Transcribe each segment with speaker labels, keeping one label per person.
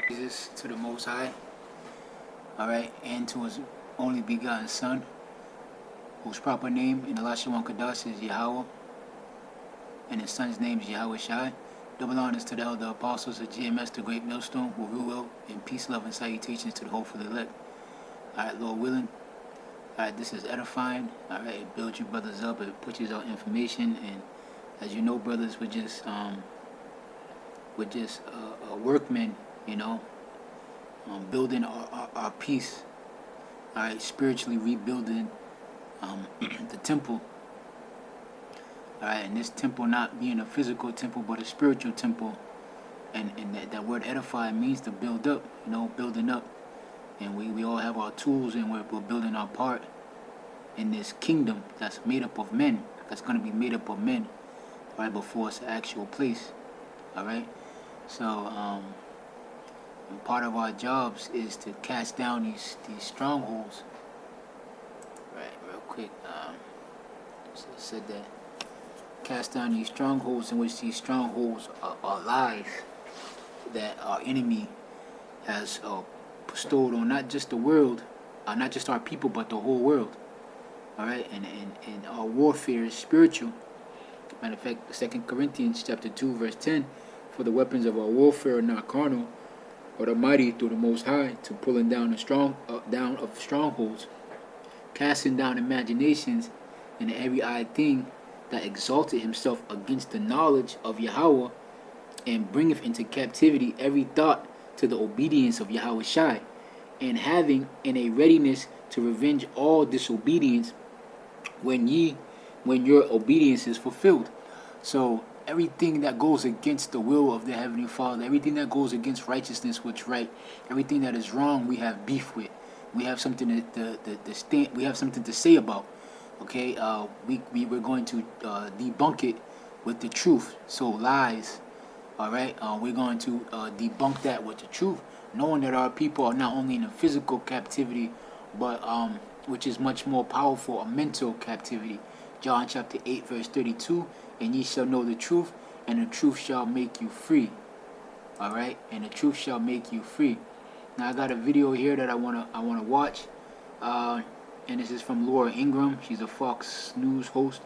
Speaker 1: Jesus to the Most High, alright, and to his only begotten Son, whose proper name in the Lashawan Kadas is Yahweh, and his Son's name is Yahweh Shai. Double honors to the elder apostles of GMS, the great millstone, who rule and peace, love, and salutations to the hopeful elect. Alright, Lord willing. Alright, this is edifying. Alright, it builds you brothers up, it pushes out information, and as you know, brothers, we're just workmen, you know, building our peace. Alright, spiritually rebuilding the temple. Alright, and this temple not being a physical temple but a spiritual temple, and that word edify means to build up, you know, building up. And we all have our tools, and we're building our part in this kingdom that's made up of men, that's going to be made up of men, right, before it's an actual place. Alright, so part of our jobs is to cast down these strongholds. Right, real quick, so I said that. Cast down these strongholds, in which these strongholds are lies that our enemy has bestowed on not just the world, not just our people, but the whole world. Alright, and our warfare is spiritual. Matter of fact, 2 Corinthians chapter 2 verse 10, for the weapons of our warfare are not carnal, but are mighty through the Most High, to pulling down down of strongholds, casting down imaginations, and every high thing that exalted himself against the knowledge of Yahweh, and bringeth into captivity every thought to the obedience of Yahweh Shai, and having in a readiness to revenge all disobedience when your obedience is fulfilled. So everything that goes against the will of the Heavenly Father, everything that goes against righteousness, what's right, everything that is wrong, we have beef with. We have something we have something to say about. Okay, we're going to debunk it with the truth. So lies, all right, we're going to debunk that with the truth, knowing that our people are not only in a physical captivity, but which is much more powerful, a mental captivity. John chapter 8 verse 32, and ye shall know the truth, and the truth shall make you free. All right, and the truth shall make you free. Now I got a video here that I wanna watch. And this is from Laura Ingram. She's a Fox News host.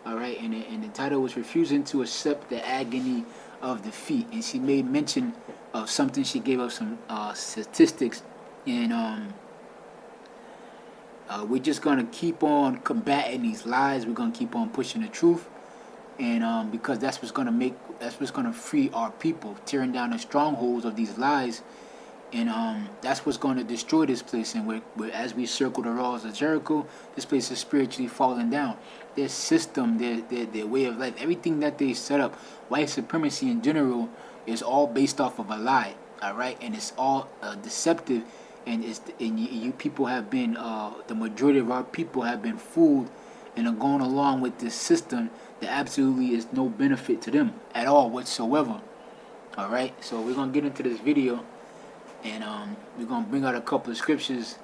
Speaker 1: Alright, and the title was Refusing to Accept the Agony of Defeat. And she made mention of something. She gave up some statistics. And we're just going to keep on combating these lies. We're going to keep on pushing the truth. And because that's what's going to free our people, tearing down the strongholds of these lies. And that's what's going to destroy this place. And as we circle the walls of Jericho, this place is spiritually falling down. Their system, their way of life, everything that they set up, white supremacy in general, is all based off of a lie. All right, and it's all deceptive. And you people have been, the majority of our people have been fooled and are going along with this system that absolutely is no benefit to them at all whatsoever. All right, so we're gonna get into this video. And we're going to bring out a couple of scriptures,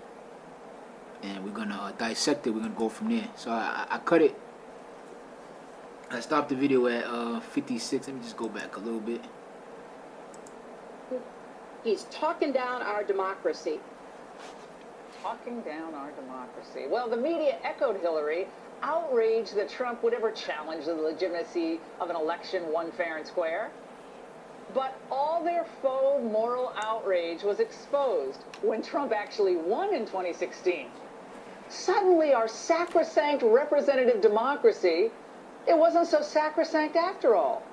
Speaker 1: and we're going to dissect it. We're going to go from there. So I cut it. I stopped the video at 56. Let me just go back a little bit.
Speaker 2: He's talking down our democracy.
Speaker 3: Talking down our democracy. Well, the media echoed Hillary, outraged that Trump would ever challenge the legitimacy of an election won fair and square. But all their faux moral outrage was exposed when Trump actually won in 2016. Suddenly, our sacrosanct representative democracy, it wasn't so sacrosanct after all.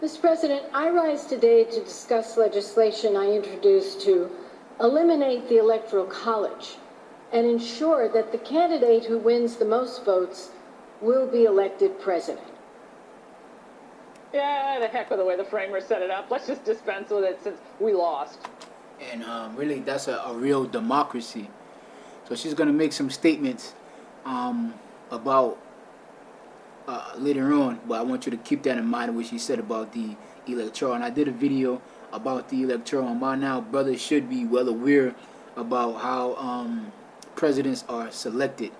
Speaker 2: Mr. President, I rise today to discuss legislation I introduced to eliminate the Electoral College and ensure that the candidate who wins the most votes will be elected president.
Speaker 3: Yeah, the heck with the way the framers set it up. Let's just dispense with it since we lost.
Speaker 1: And really, that's a real democracy. So she's going to make some statements about later on, but I want you to keep that in mind, what she said about the electoral. And I did a video about the electoral, and by now, brothers should be well aware about how presidents are selected.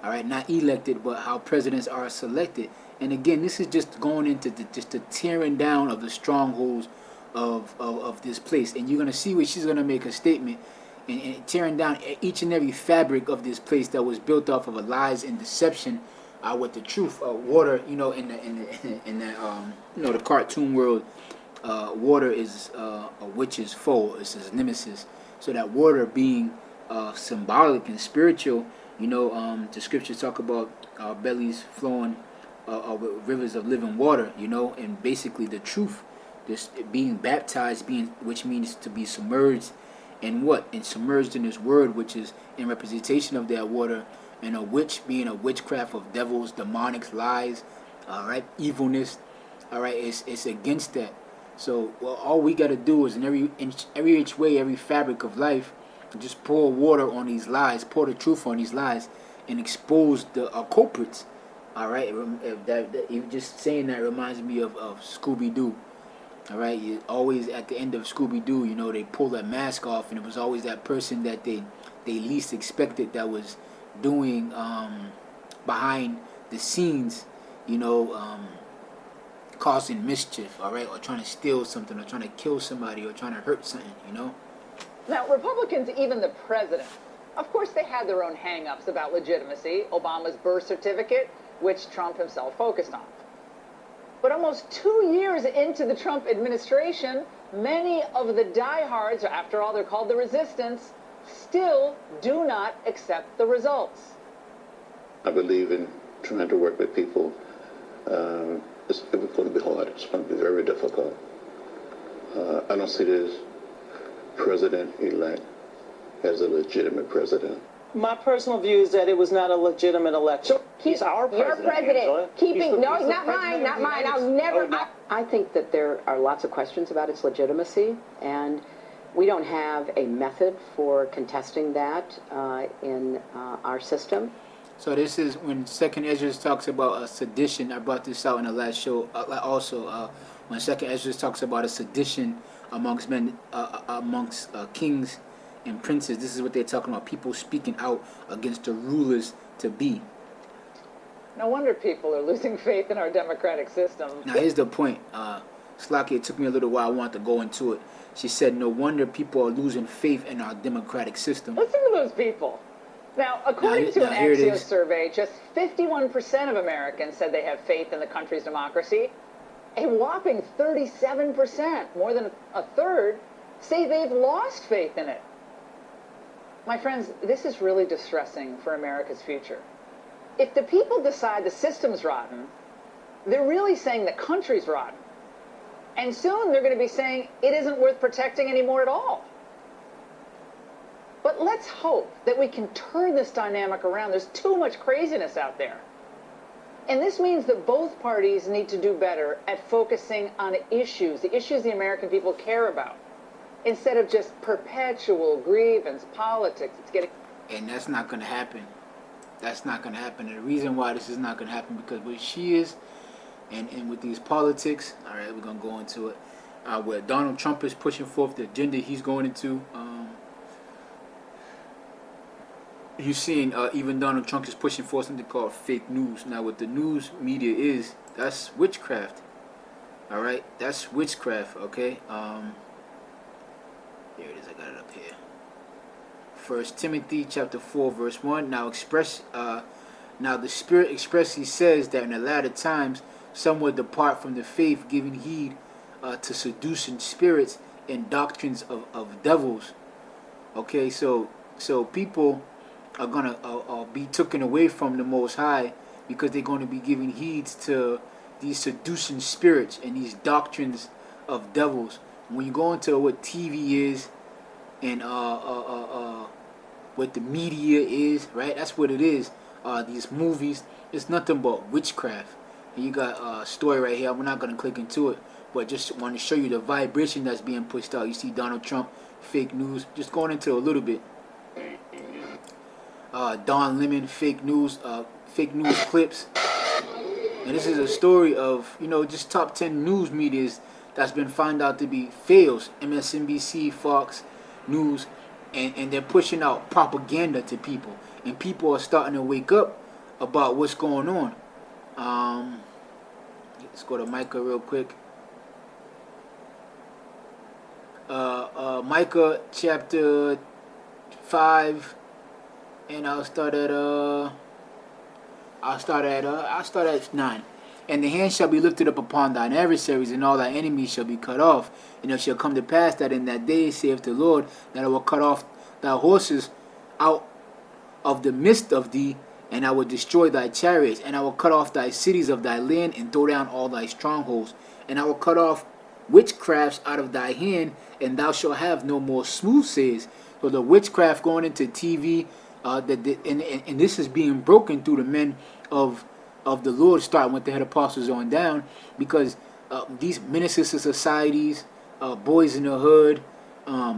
Speaker 1: All right, not elected, but how presidents are selected. And again, this is just going into the tearing down of the strongholds of this place. And you're going to see where she's going to make a statement and tearing down each and every fabric of this place that was built off of a lies and deception with the truth. Water, in the cartoon world, water is a witch's foe. It's his nemesis. So that water being symbolic and spiritual, the scriptures talk about our bellies flowing with rivers of living water, and basically the truth, this being baptized, which means to be submerged in what? And submerged in his word, which is in representation of that water, and a witch being a witchcraft of devils, demonics, lies, all right, evilness, all right, it's against that. So all we got to do is in every inch way, every fabric of life, just pour water on these lies, pour the truth on these lies, and expose the culprits. All right, just saying that reminds me of Scooby-Doo. All right, always at the end of Scooby-Doo, they pull that mask off, and it was always that person that they least expected that was doing behind the scenes, causing mischief, all right, or trying to steal something, or trying to kill somebody, or trying to hurt something,
Speaker 3: Now, Republicans, even the president, of course they had their own hang-ups about legitimacy, Obama's birth certificate, which Trump himself focused on. But almost 2 years into the Trump administration, many of the diehards, after all they're called the resistance, still do not accept the results.
Speaker 4: I believe in trying to work with people. It's going to be hard. It's going to be very difficult. I don't see this president-elect as a legitimate president.
Speaker 5: My personal view is that it was not a legitimate election. He's our president.
Speaker 6: Your president.
Speaker 5: Angela.
Speaker 6: No, not mine, not mine. I'll never. I think that there are lots of questions about its legitimacy, and we don't have a method for contesting that in our system.
Speaker 1: So this is when Second Ezra talks about a sedition. I brought this out in the last show. Also, when Second Ezra talks about a sedition amongst men, amongst kings and princes, this is what they're talking about. People speaking out against the rulers to be.
Speaker 3: No wonder people are losing faith in our democratic system.
Speaker 1: Now here's the point. Slacky, it took me a little while. I wanted to go into it. She said, no wonder people are losing faith in our democratic system.
Speaker 3: Listen to those people. Now, according to an Axios survey, just 51% of Americans said they have faith in the country's democracy. A whopping 37%, more than a third, say they've lost faith in it. My friends, this is really distressing for America's future. If the people decide the system's rotten, they're really saying the country's rotten. And soon they're going to be saying it isn't worth protecting anymore at all. But let's hope that we can turn this dynamic around. There's too much craziness out there. And this means that both parties need to do better at focusing on issues, the issues the American people care about, instead of just perpetual grievance politics.
Speaker 1: And that's not going to happen. That's not going to happen. And the reason why this is not going to happen, because what she is, and with these politics, all right, we're going to go into it, where Donald Trump is pushing forth the agenda he's going into. You're seeing even Donald Trump is pushing forth something called fake news. Now, what the news media is, that's witchcraft. All right, that's witchcraft. Okay. There it is. I got it up here. 1 Timothy chapter 4 verse 1. Now the Spirit expressly says that in the latter times some will depart from the faith, giving heed to seducing spirits and doctrines of devils. Okay, so people are gonna be taken away from the Most High because they're going to be giving heed to these seducing spirits and these doctrines of devils. When you go into what TV is and what the media is, right? That's what it is. These movies, it's nothing but witchcraft. And you got a story right here. We're not going to click into it, but just want to show you the vibration that's being pushed out. You see Donald Trump, fake news. Just going into a little bit. Don Lemon, fake news clips. And this is a story of, just top 10 news medias that's been found out to be fails. MSNBC, Fox News, and they're pushing out propaganda to people. And people are starting to wake up about what's going on. Let's go to Micah real quick. Micah chapter 5, and I'll start at 9. And the hand shall be lifted up upon thine adversaries, and all thy enemies shall be cut off. And it shall come to pass that in that day, saith the Lord, that I will cut off thy horses out of the midst of thee, and I will destroy thy chariots, and I will cut off thy cities of thy land, and throw down all thy strongholds. And I will cut off witchcrafts out of thy hand, and thou shalt have no more soothsayers. So the witchcraft going into TV, and this is being broken through the men of the Lord, starting with the head apostles on down, because these ministers to societies, Boys in the Hood,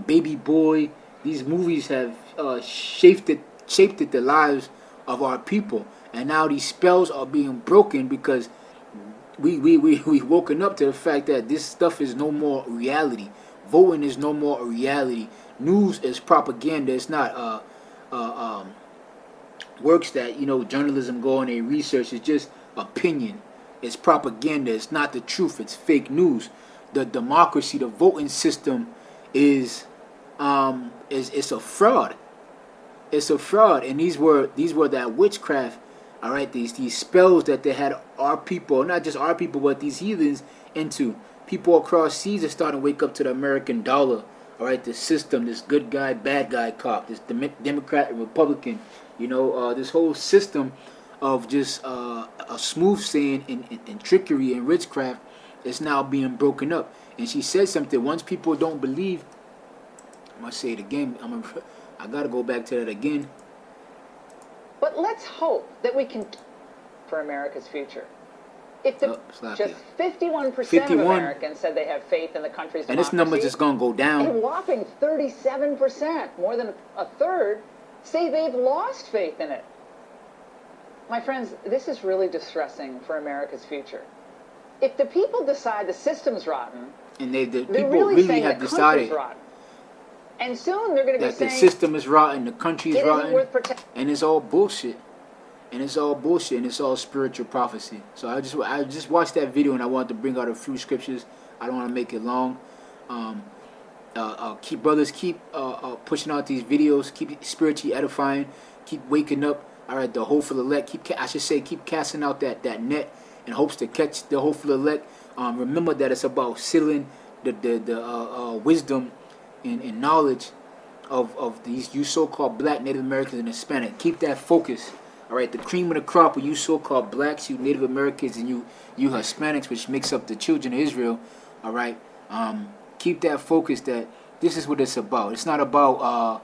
Speaker 1: Baby Boy, these movies have shaped the lives of our people, and now these spells are being broken because we woken up to the fact that this stuff is no more reality. Voting is no more a reality. News is propaganda. It's not works that journalism go and they research. It's just opinion. It's propaganda. It's not the truth. It's fake news. The democracy, the voting system is a fraud. It's a fraud, and these were that witchcraft. All right, these spells that they had our people, not just our people, but these heathens into. People across seas are starting to wake up to the American dollar. All right, the system, this good guy, bad guy cop, this Democrat and Republican, this whole system of just a smooth saying and trickery and witchcraft is now being broken up. And she said something. Once people don't believe, I'm gonna say it again. I gotta go back to that again.
Speaker 3: But let's hope that we can for America's future. If just 51% of Americans said they have faith in the country's democracy,
Speaker 1: and this number's just gonna go down.
Speaker 3: And a whopping 37%, more than a third, say they've lost faith in it. My friends, this is really distressing for America's future. If the people decide the system's rotten,
Speaker 1: and the people
Speaker 3: really
Speaker 1: have decided
Speaker 3: rotten. And soon they're going to be saying
Speaker 1: the system is rotten, the country is rotten, and it's all bullshit. And it's all bullshit, and it's all spiritual prophecy. So I just watched that video, and I wanted to bring out a few scriptures. I don't want to make it long. Keep pushing out these videos. Keep spiritually edifying. Keep waking up. All right, the hopeful elect. Keep casting out that net in hopes to catch the hopeful elect. Remember that it's about sealing the wisdom and knowledge of these you so-called black, Native Americans, and Hispanic. Keep that focus. All right, the cream of the crop of you so-called blacks, you Native Americans, and you Hispanics, which makes up the children of Israel. All right, keep that focus. That this is what it's about. It's not about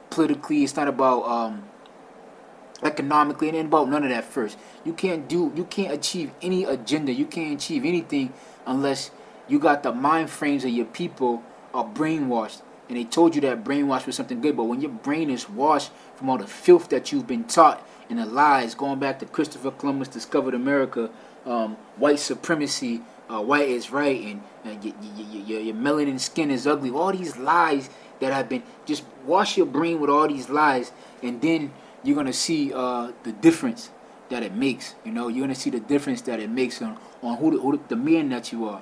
Speaker 1: politically. It's not about economically. It ain't about none of that. First, you can't achieve any agenda. You can't achieve anything unless you got the mind frames of your people are brainwashed. And they told you that brainwash was something good, but when your brain is washed from all the filth that you've been taught and the lies, going back to Christopher Columbus discovered America, white supremacy, white is right, and your melanin skin is ugly, all these lies that have been, just wash your brain with all these lies, and then you're going to see the difference that it makes. You're going to see the difference that it makes on who the man that you are,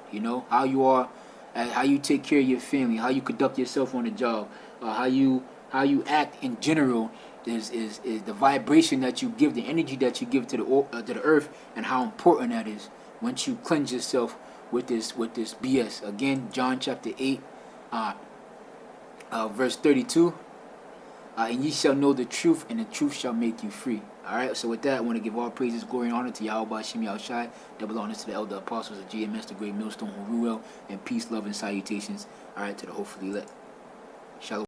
Speaker 1: how you are, how you take care of your family, how you conduct yourself on the job, how you act in general is the vibration that you give, the energy that you give to the earth, and how important that is once you cleanse yourself with this BS. Again, John chapter 8, verse 32. And ye shall know the truth, and the truth shall make you free. All right, so with that, I want to give all praises, glory, and honor to Yahweh Shem Yahushai, double honors to the elder apostles of GMS, the great millstone, Ruel, and peace, love, and salutations, all right, to the hopefully elect. Shalom.